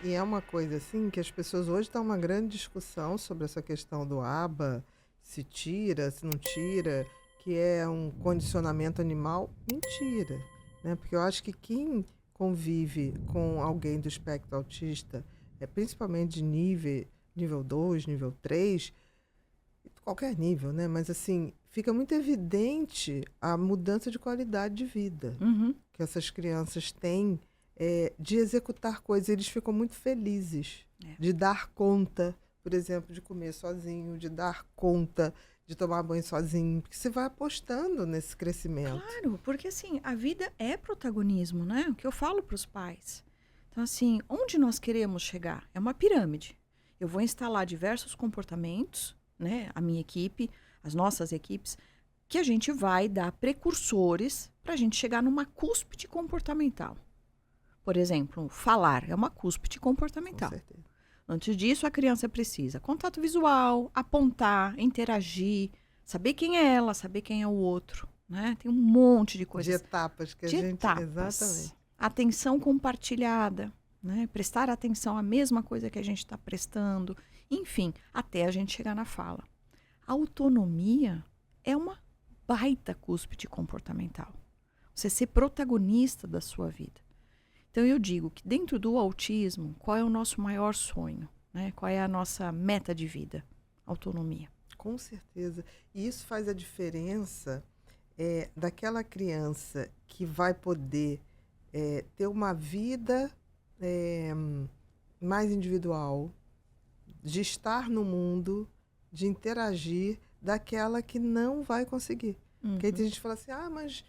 E é uma coisa assim que as pessoas hoje estão uma grande discussão sobre essa questão do ABA, se tira, se não tira, que é um condicionamento animal. Mentira, né? Porque eu acho que quem convive com alguém do espectro autista, principalmente de nível 2, nível 3, qualquer nível, né? Mas assim, fica muito evidente a mudança de qualidade de vida que essas crianças têm de executar coisas. Eles ficam muito felizes de dar conta, por exemplo, de comer sozinho, de dar conta de tomar banho sozinho, porque você vai apostando nesse crescimento. Claro, porque assim, a vida é protagonismo, né? O que eu falo para os pais. Então, assim, onde nós queremos chegar? É uma pirâmide. Eu vou instalar diversos comportamentos, né? A minha equipe, as nossas equipes, que a gente vai dar precursores para a gente chegar numa cúspide comportamental. Por exemplo, falar é uma cúspide comportamental. Com certeza. Antes disso, a criança precisa contato visual, apontar, interagir, saber quem é ela, saber quem é o outro, né? Tem um monte de coisas. De etapas que a de gente... etapas. Exatamente. Atenção compartilhada, né? Prestar atenção à mesma coisa que a gente está prestando. Enfim, até a gente chegar na fala. A autonomia é uma baita cúspide comportamental. Você ser protagonista da sua vida. Então, eu digo que dentro do autismo, qual é o nosso maior sonho? Né? Qual é a nossa meta de vida? Autonomia. Com certeza. E isso faz a diferença daquela criança que vai poder ter uma vida mais individual, de estar no mundo, de interagir, daquela que não vai conseguir. Porque aí tem gente que fala assim, mas...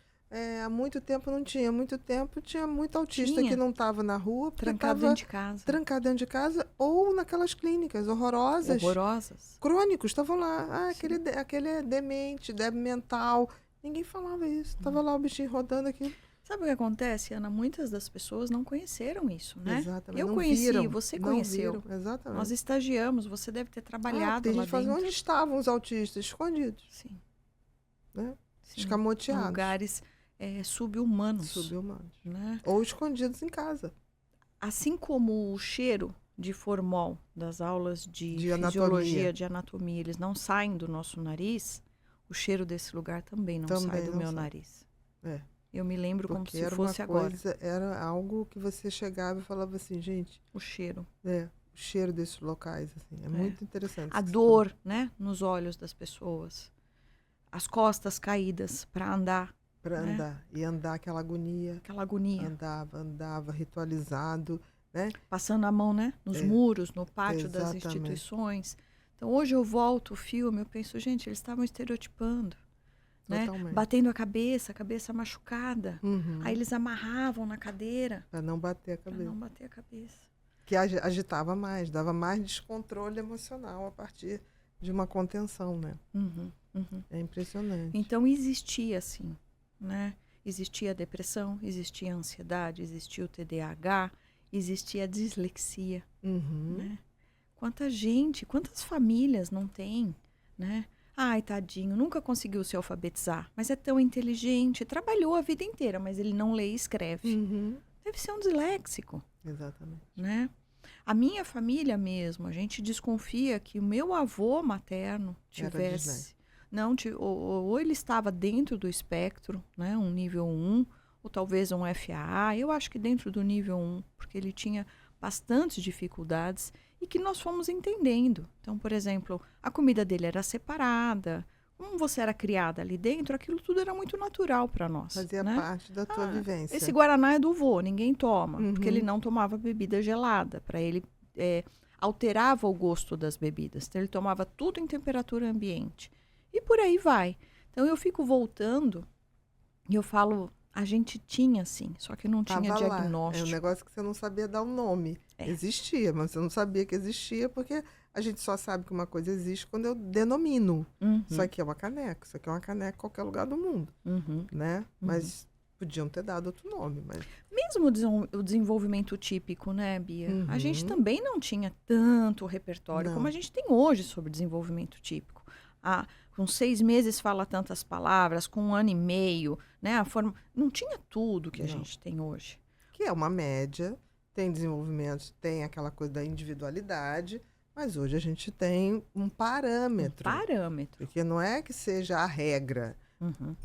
há muito tempo não tinha. Muito tempo tinha muito autista que não estava na rua. Trancado dentro de casa. Trancado dentro de casa ou naquelas clínicas horrorosas. Horrorosas. Crônicos, estavam lá. Aquele é demente, débil mental. Ninguém falava isso. Estava lá o bichinho rodando aqui. Sabe o que acontece, Ana? Muitas das pessoas não conheceram isso, né? Exatamente. Eu não conheci, viram, você não conheceu. Viram. Exatamente. Nós estagiamos, você deve ter trabalhado lá dentro. Onde estavam os autistas? Escondidos. Sim. Né? Sim. Escamoteados. Em lugares subhumanos. Subhumanos. Né? Ou escondidos em casa. Assim como o cheiro de formol das aulas de fisiologia, de anatomia, eles não saem do nosso nariz, o cheiro desse lugar também não sai do meu nariz. Eu me lembro como se fosse agora. Era algo que você chegava e falava assim, gente... O cheiro. O cheiro desses locais, assim, muito interessante. A dor, né, nos olhos das pessoas. As costas caídas para andar. Para andar. E andar aquela agonia. Aquela agonia. Andava, ritualizado, né? Passando a mão, né? Nos muros, no pátio das Exatamente. instituições. Então, hoje eu volto o filme, eu penso, gente, eles estavam estereotipando. Né? Batendo a cabeça machucada. Aí eles amarravam na cadeira. Para não bater a cabeça. Que agitava mais, dava mais descontrole emocional a partir de uma contenção, né? É impressionante. Então, existia, assim, né? Existia a depressão, existia a ansiedade, existia o TDAH, existia a dislexia, né? Quantas famílias não tem, né? Ai, tadinho, nunca conseguiu se alfabetizar, mas é tão inteligente, trabalhou a vida inteira, mas ele não lê e escreve. Deve ser um disléxico. Exatamente. Né? A minha família mesmo, a gente desconfia que o meu avô materno tivesse... Não, ou ele estava dentro do espectro, né, um nível 1, ou talvez um FAA, eu acho que dentro do nível 1, porque ele tinha bastantes dificuldades e que nós fomos entendendo. Então, por exemplo, a comida dele era separada, como você era criada ali dentro, aquilo tudo era muito natural para nós. Fazia né? parte da tua vivência. Esse guaraná é do vô, ninguém toma, porque ele não tomava bebida gelada, para ele alterava o gosto das bebidas, então ele tomava tudo em temperatura ambiente. E por aí vai. Então, eu fico voltando e eu falo, a gente tinha, sim, só que não tinha diagnóstico. É um negócio que você não sabia dar um nome. Existia, mas você não sabia que existia, porque a gente só sabe que uma coisa existe quando eu denomino. Isso aqui é uma caneca, isso aqui é uma caneca em qualquer lugar do mundo. Né? Mas podiam ter dado outro nome. Mas... Mesmo o desenvolvimento típico, né, Bia? A gente também não tinha tanto repertório como a gente tem hoje sobre desenvolvimento típico. Com 6 meses fala tantas palavras, com 1 ano e meio, né? Não tinha tudo que a gente tem hoje. Que é uma média tem desenvolvimento, tem aquela coisa da individualidade, mas hoje a gente tem um parâmetro. Porque não é que seja a regra,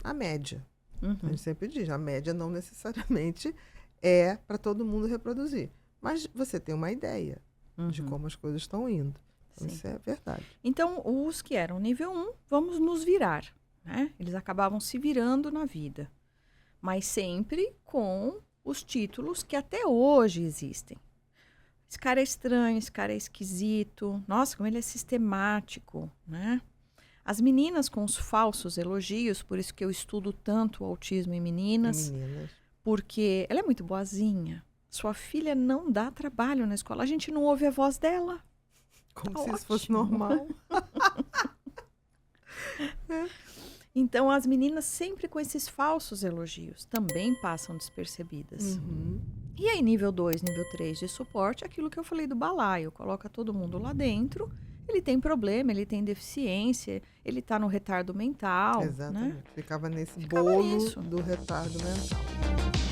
a média. A gente sempre diz, a média não necessariamente é para todo mundo reproduzir. Mas você tem uma ideia de como as coisas estão indo. Então, isso é verdade. Então, os que eram nível 1, vamos nos virar, né? Eles acabavam se virando na vida. Mas sempre com os títulos que até hoje existem. Esse cara é estranho, esse cara é esquisito. Nossa, como ele é sistemático, né? As meninas com os falsos elogios, por isso que eu estudo tanto o autismo em meninas. Porque ela é muito boazinha. Sua filha não dá trabalho na escola. A gente não ouve a voz dela. Como se isso fosse normal. Então, as meninas sempre com esses falsos elogios também passam despercebidas. E aí, nível 2, nível 3 de suporte, aquilo que eu falei do balaio. Coloca todo mundo lá dentro. Ele tem problema, ele tem deficiência, ele está no retardo mental. Exatamente. Né? Ficava nesse bolo do retardo mental.